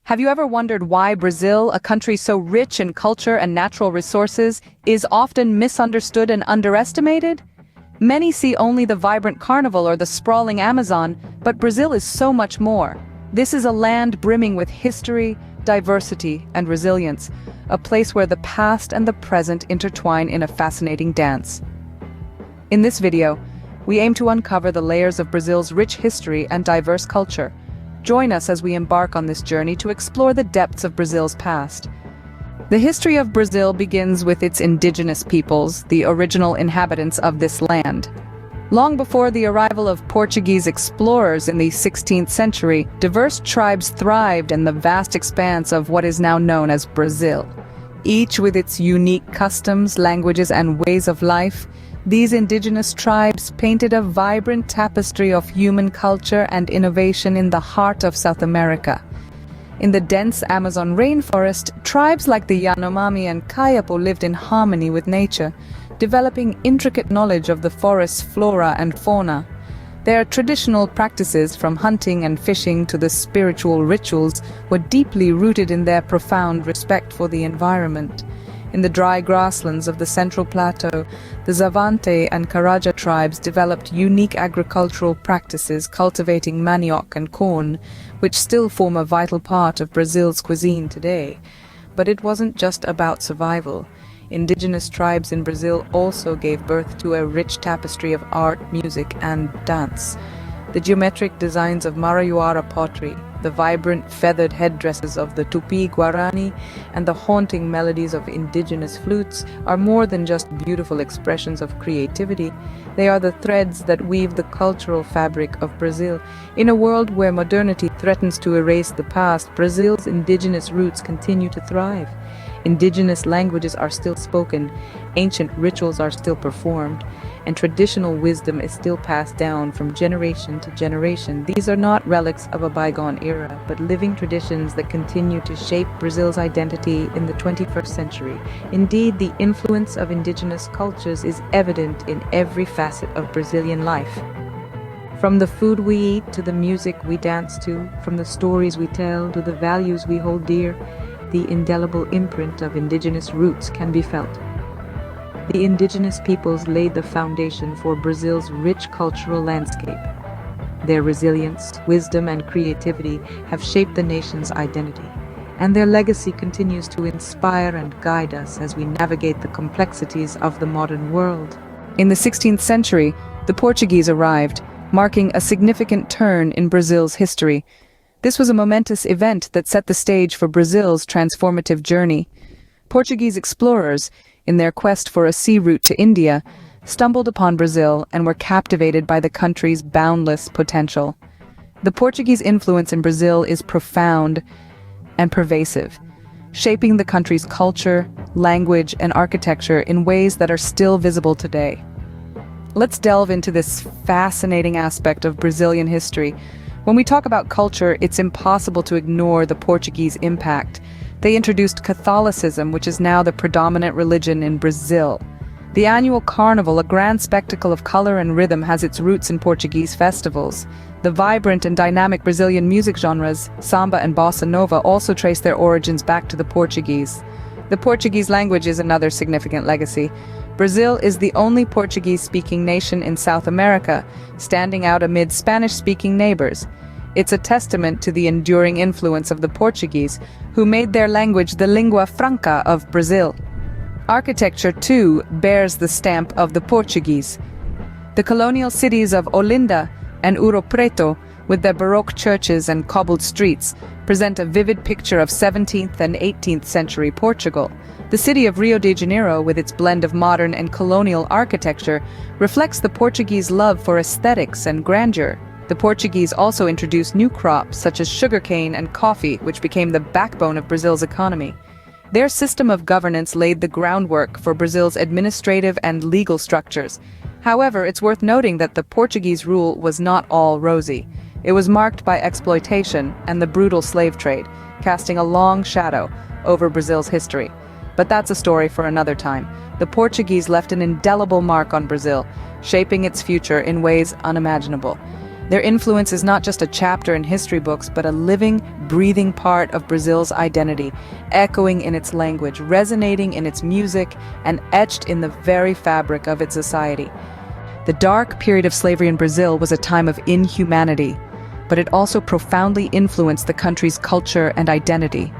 Have you ever wondered why Brazil, a country so rich in culture and natural resources, is often misunderstood and underestimated? Many see only the vibrant carnival or the sprawling Amazon, but Brazil is so much more. This is a land brimming with history, diversity, and resilience, a place where the past and the present intertwine in a fascinating dance. In this video, we aim to uncover the layers of Brazil's rich history and diverse culture. Join us as we embark on this journey to explore the depths of Brazil's past. The history of Brazil begins with its indigenous peoples, the original inhabitants of this land. Long before the arrival of Portuguese explorers in the 16th century, diverse tribes thrived in the vast expanse of what is now known as Brazil. Each with its unique customs, languages, and ways of life, these indigenous tribes painted a vibrant tapestry of human culture and innovation in the heart of South America. In the dense Amazon rainforest, tribes like the Yanomami and Kayapo lived in harmony with nature, developing intricate knowledge of the forest's flora and fauna. Their traditional practices, from hunting and fishing to the spiritual rituals, were deeply rooted in their profound respect for the environment. In the dry grasslands of the Central Plateau, the Zavante and Caraja tribes developed unique agricultural practices cultivating manioc and corn, which still form a vital part of Brazil's cuisine today. But it wasn't just about survival. Indigenous tribes in Brazil also gave birth to a rich tapestry of art, music, and dance. The geometric designs of Maraiuara pottery, the vibrant feathered headdresses of the Tupi Guarani, and the haunting melodies of indigenous flutes are more than just beautiful expressions of creativity. They are the threads that weave the cultural fabric of Brazil. In a world where modernity threatens to erase the past, Brazil's indigenous roots continue to thrive. Indigenous languages are still spoken, ancient rituals are still performed, and traditional wisdom is still passed down from generation to generation. These are not relics of a bygone era, but living traditions that continue to shape Brazil's identity in the 21st century. Indeed, the influence of indigenous cultures is evident in every facet of Brazilian life. From the food we eat to the music we dance to, from the stories we tell to the values we hold dear, the indelible imprint of indigenous roots can be felt. The indigenous peoples laid the foundation for Brazil's rich cultural landscape. Their resilience, wisdom, and creativity have shaped the nation's identity, and their legacy continues to inspire and guide us as we navigate the complexities of the modern world. In the 16th century, the Portuguese arrived, marking a significant turn in Brazil's history. This was a momentous event that set the stage for Brazil's transformative journey. Portuguese explorers, in their quest for a sea route to India, stumbled upon Brazil and were captivated by the country's boundless potential. The Portuguese influence in Brazil is profound and pervasive, shaping the country's culture, language, and architecture in ways that are still visible today. Let's delve into this fascinating aspect of Brazilian history. When we talk about culture, it's impossible to ignore the Portuguese impact. They introduced Catholicism, which is now the predominant religion in Brazil. The annual carnival, a grand spectacle of color and rhythm, has its roots in Portuguese festivals. The vibrant and dynamic Brazilian music genres, Samba and Bossa Nova, also trace their origins back to the Portuguese. The Portuguese language is another significant legacy. Brazil is the only Portuguese-speaking nation in South America, standing out amid Spanish-speaking neighbors. It's a testament to the enduring influence of the Portuguese, who made their language the lingua franca of Brazil. Architecture, too, bears the stamp of the Portuguese. The colonial cities of Olinda and Ouro Preto, with their Baroque churches and cobbled streets, present a vivid picture of 17th and 18th century Portugal. The city of Rio de Janeiro, with its blend of modern and colonial architecture, reflects the Portuguese love for aesthetics and grandeur. The Portuguese also introduced new crops such as sugarcane and coffee, which became the backbone of Brazil's economy. Their system of governance laid the groundwork for Brazil's administrative and legal structures. However, it's worth noting that the Portuguese rule was not all rosy. It was marked by exploitation and the brutal slave trade, casting a long shadow over Brazil's history. But that's a story for another time. The Portuguese left an indelible mark on Brazil, shaping its future in ways unimaginable. Their influence is not just a chapter in history books, but a living, breathing part of Brazil's identity, echoing in its language, resonating in its music, and etched in the very fabric of its society. The dark period of slavery in Brazil was a time of inhumanity, but it also profoundly influenced the country's culture and identity.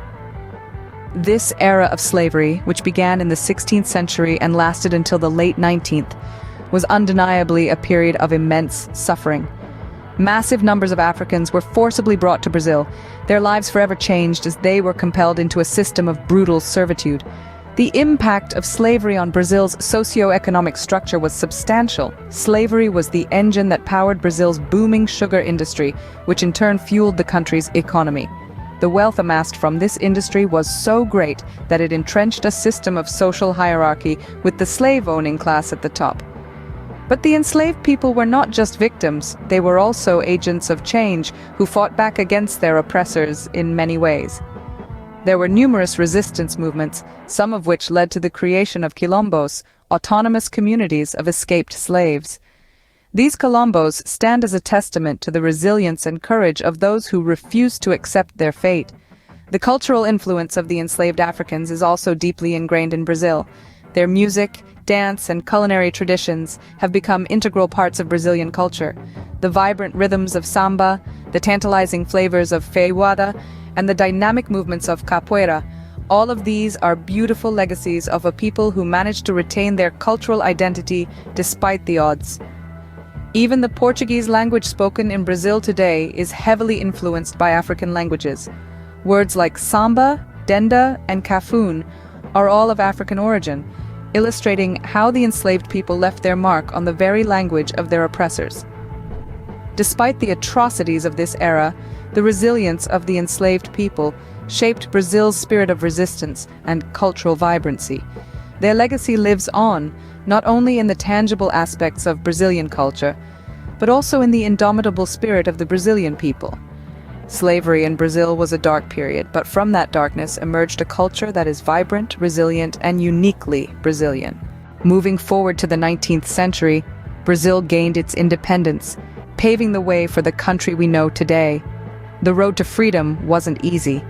This era of slavery, which began in the 16th century and lasted until the late 19th, was undeniably a period of immense suffering. Massive numbers of Africans were forcibly brought to Brazil, their lives forever changed as they were compelled into a system of brutal servitude. The impact of slavery on Brazil's socio-economic structure was substantial. Slavery was the engine that powered Brazil's booming sugar industry, which in turn fueled the country's economy. The wealth amassed from this industry was so great that it entrenched a system of social hierarchy with the slave-owning class at the top. But the enslaved people were not just victims, they were also agents of change who fought back against their oppressors in many ways. There were numerous resistance movements, some of which led to the creation of quilombos, autonomous communities of escaped slaves. These quilombos stand as a testament to the resilience and courage of those who refused to accept their fate. The cultural influence of the enslaved Africans is also deeply ingrained in Brazil. Their music, dance, and culinary traditions have become integral parts of Brazilian culture. The vibrant rhythms of samba, the tantalizing flavors of feijoada, and the dynamic movements of capoeira, all of these are beautiful legacies of a people who managed to retain their cultural identity despite the odds. Even the Portuguese language spoken in Brazil today is heavily influenced by African languages. Words like samba, denda, and cafun are all of African origin, illustrating how the enslaved people left their mark on the very language of their oppressors. Despite the atrocities of this era, the resilience of the enslaved people shaped Brazil's spirit of resistance and cultural vibrancy. Their legacy lives on, not only in the tangible aspects of Brazilian culture, but also in the indomitable spirit of the Brazilian people. Slavery in Brazil was a dark period, but from that darkness emerged a culture that is vibrant, resilient, and uniquely Brazilian. Moving forward to the 19th century, Brazil gained its independence, paving the way for the country we know today. The road to freedom wasn't easy.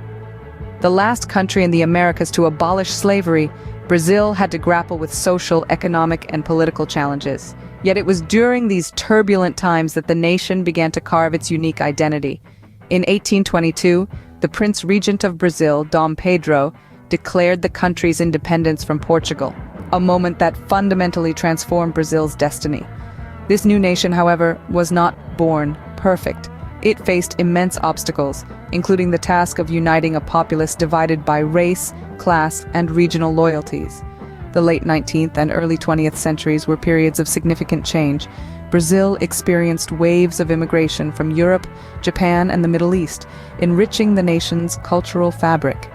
The last country in the Americas to abolish slavery, Brazil had to grapple with social, economic, and political challenges. Yet it was during these turbulent times that the nation began to carve its unique identity. In 1822, the Prince Regent of Brazil, Dom Pedro, declared the country's independence from Portugal, a moment that fundamentally transformed Brazil's destiny. This new nation, however, was not born perfect. It faced immense obstacles, including the task of uniting a populace divided by race, class, and regional loyalties. The late 19th and early 20th centuries were periods of significant change. Brazil experienced waves of immigration from Europe, Japan, and the Middle East, enriching the nation's cultural fabric.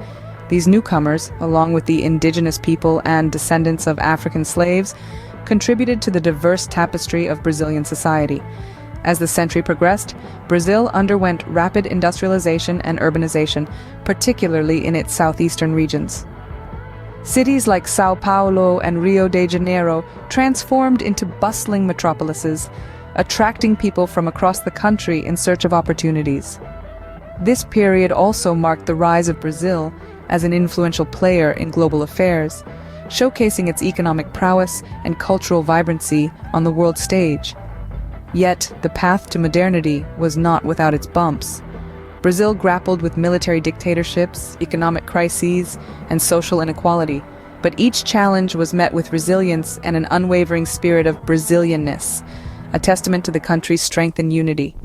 These newcomers, along with the indigenous people and descendants of African slaves, contributed to the diverse tapestry of Brazilian society. As the century progressed, Brazil underwent rapid industrialization and urbanization, particularly in its southeastern regions. Cities like São Paulo and Rio de Janeiro transformed into bustling metropolises, attracting people from across the country in search of opportunities. This period also marked the rise of Brazil as an influential player in global affairs, showcasing its economic prowess and cultural vibrancy on the world stage. Yet, the path to modernity was not without its bumps. Brazil grappled with military dictatorships, economic crises, and social inequality, but each challenge was met with resilience and an unwavering spirit of Brazilianness, a testament to the country's strength and unity.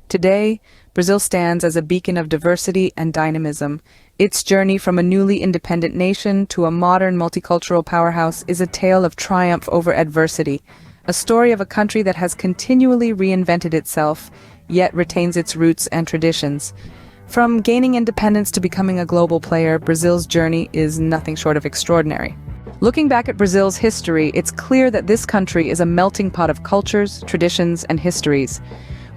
Today, Brazil stands as a beacon of diversity and dynamism. Its journey from a newly independent nation to a modern multicultural powerhouse is a tale of triumph over adversity, a story of a country that has continually reinvented itself, yet retains its roots and traditions. From gaining independence to becoming a global player, Brazil's journey is nothing short of extraordinary. Looking back at Brazil's history, it's clear that this country is a melting pot of cultures, traditions, and histories.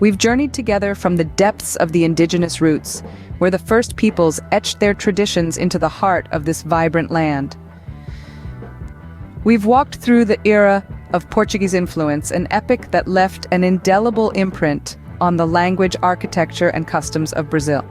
We've journeyed together from the depths of the indigenous roots, where the first peoples etched their traditions into the heart of this vibrant land. We've walked through the era of Portuguese influence, an epoch that left an indelible imprint on the language, architecture, and customs of Brazil.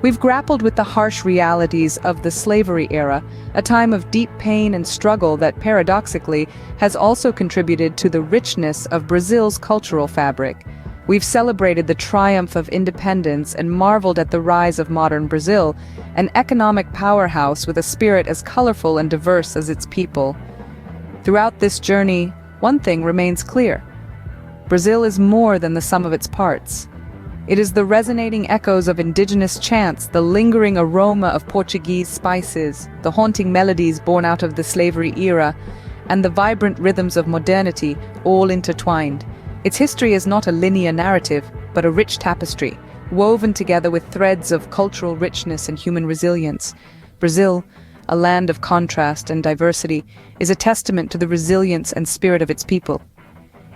We've grappled with the harsh realities of the slavery era, a time of deep pain and struggle that paradoxically has also contributed to the richness of Brazil's cultural fabric. We've celebrated the triumph of independence and marveled at the rise of modern Brazil, an economic powerhouse with a spirit as colorful and diverse as its people. Throughout this journey, one thing remains clear. Brazil is more than the sum of its parts. It is the resonating echoes of indigenous chants, the lingering aroma of Portuguese spices, the haunting melodies born out of the slavery era, and the vibrant rhythms of modernity, all intertwined. Its history is not a linear narrative, but a rich tapestry, woven together with threads of cultural richness and human resilience. Brazil, a land of contrast and diversity, is a testament to the resilience and spirit of its people.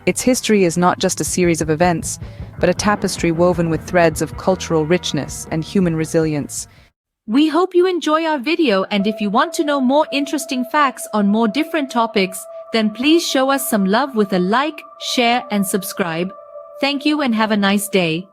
Its history is not just a series of events, but a tapestry woven with threads of cultural richness and human resilience. We hope you enjoy our video, and if you want to know more interesting facts on more different topics, then please show us some love with a like, share and subscribe. Thank you and have a nice day.